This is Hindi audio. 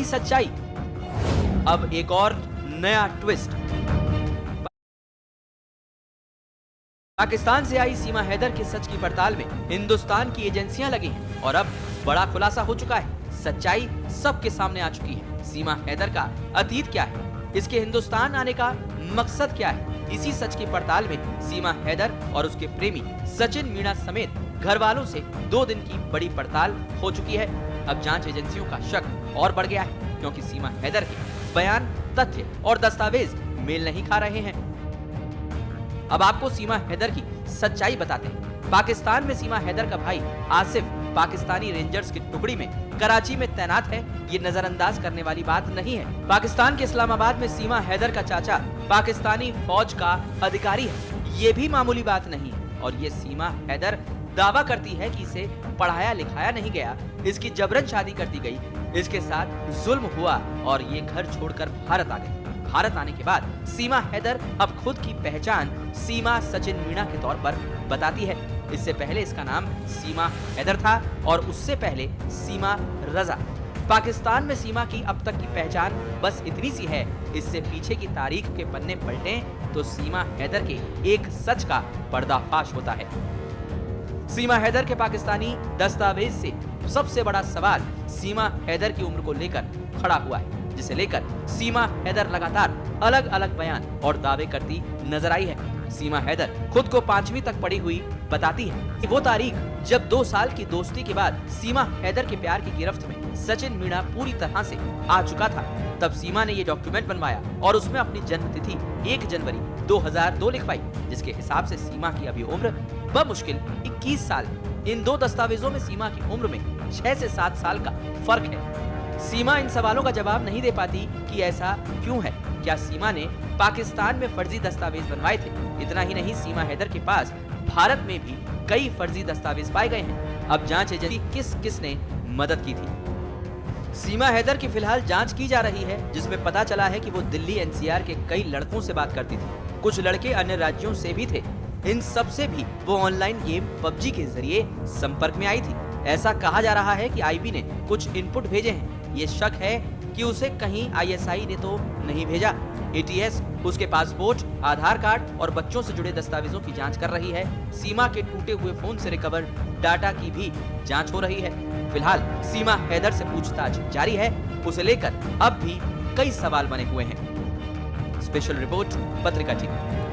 सच्चाई। अब एक और नया ट्विस्ट। पाकिस्तान से आई सीमा हैदर के सच की पड़ताल में हिंदुस्तान की एजेंसियां लगी हैं और अब बड़ा खुलासा हो चुका है। सच्चाई सबके सामने आ चुकी है। सीमा हैदर का अतीत क्या है, इसके हिंदुस्तान आने का मकसद क्या है, इसी सच की पड़ताल में सीमा हैदर और उसके प्रेमी सचिन मीणा समेत घर वालों से 2 दिन की बड़ी पड़ताल हो चुकी है। अब जांच एजेंसियों का शक और बढ़ गया है, क्योंकि सीमा हैदर के बयान, तथ्य और दस्तावेज मेल नहीं खा रहे हैं। अब आपको सीमा हैदर की सच्चाई बताते हैं। पाकिस्तान में सीमा हैदर का भाई आसिफ पाकिस्तानी रेंजर्स की टुकड़ी में कराची में तैनात है। ये नजरअंदाज करने वाली बात नहीं है। पाकिस्तान के इस्लामाबाद में सीमा हैदर का चाचा पाकिस्तानी फौज का अधिकारी है। ये भी मामूली बात नहीं है। और ये सीमा हैदर दावा करती है कि इसे पढ़ाया लिखाया नहीं गया, इसकी जबरन शादी कर दी गई, इसके साथ जुल्म हुआ और ये घर छोड़कर भारत आ गई। भारत आने के बाद सीमा हैदर अब खुद की पहचान सीमा सचिन मीणा के तौर पर बताती है। इससे पहले इसका नाम सीमा हैदर था और उससे पहले सीमा रजा। पाकिस्तान में सीमा की अब तक की पहचान बस इतनी सी है। इससे पीछे की तारीख के पन्ने पलटें तो सीमा हैदर के एक सच का पर्दाफाश होता है। सीमा हैदर के पाकिस्तानी दस्तावेज से सबसे बड़ा सवाल सीमा हैदर की उम्र को लेकर खड़ा हुआ है, जिसे लेकर सीमा हैदर लगातार अलग अलग बयान और दावे करती नजर आई है। सीमा हैदर खुद को 5वीं तक पढ़ी हुई बताती है कि वो तारीख जब 2 साल की दोस्ती के बाद सीमा हैदर के प्यार की गिरफ्त में सचिन मीणा पूरी तरह से आ चुका था, तब सीमा ने ये डॉक्यूमेंट बनवाया और उसमें अपनी जन्म तिथि 1 जनवरी 2002 लिखवाई, जिसके हिसाब से सीमा की अभी उम्र बमुश्किल 21 साल। इन 2 दस्तावेजों में सीमा की उम्र में 6 से 7 साल का फर्क है। सीमा इन सवालों का जवाब नहीं दे पाती कि ऐसा क्यों है। क्या सीमा ने पाकिस्तान में फर्जी दस्तावेज बनवाए थे? इतना ही नहीं, सीमा हैदर के पास भारत में भी कई फर्जी दस्तावेज पाए गए हैं। अब जांच एजेंसी किस ने मदद की थी। सीमा हैदर की फिलहाल जांच की जा रही है, जिसमें पता चला है कि वो दिल्ली एनसीआर के कई लड़कों से बात करती थी। कुछ लड़के अन्य राज्यों से भी थे। इन सब से भी वो ऑनलाइन गेम पबजी के जरिए संपर्क में आई थी। ऐसा कहा जा रहा है कि आईबी ने कुछ इनपुट भेजे हैं। ये शक है कि उसे कहीं आईएसआई ने तो नहीं भेजा। एटीएस उसके पासपोर्ट, आधार कार्ड और बच्चों से जुड़े दस्तावेजों की जांच कर रही है। सीमा के टूटे हुए फोन से रिकवर डाटा की भी जांच हो रही है। फिलहाल सीमा हैदर से पूछताछ जारी है। उसे लेकर अब भी कई सवाल बने हुए हैं। स्पेशल रिपोर्ट, पत्रिका टीवी।